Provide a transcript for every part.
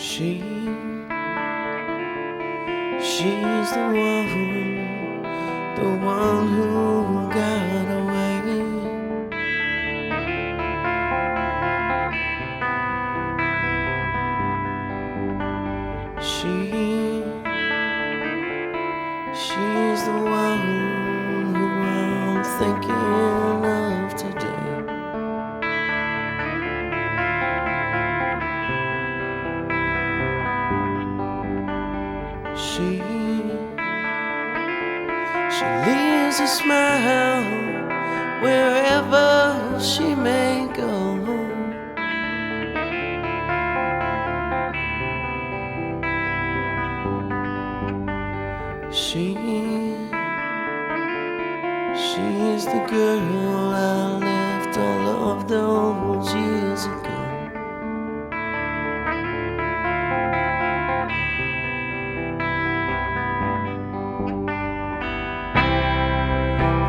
She, she's the one who got away. She's the one who I'm thinking of today. She leaves a smile wherever she may go. She's the girl I left all of those years ago.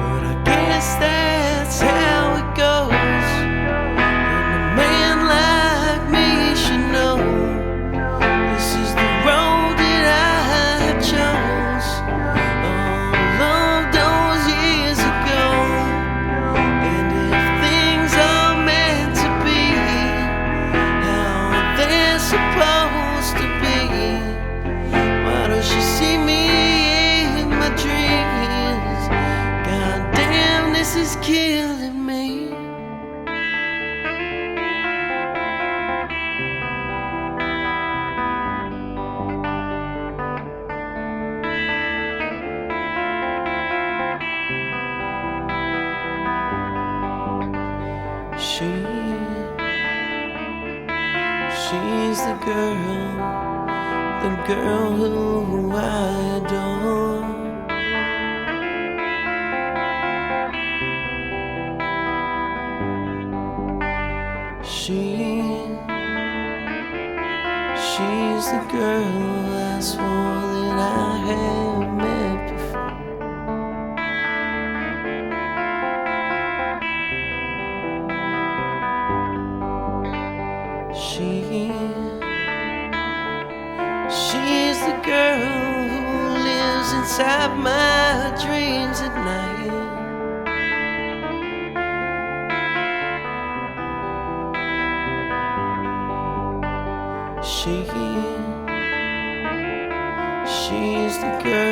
But I guess that's how it goes, and a man like me should know this is the road that I chose all of those years ago. And if things are meant to be how they're supposed to be, why don't she see me in my dreams? God damn, this is killing me. She's the girl who I adore. She's the girl I swore that I had met before. She's the girl who lives inside my dreams at night. She's the girl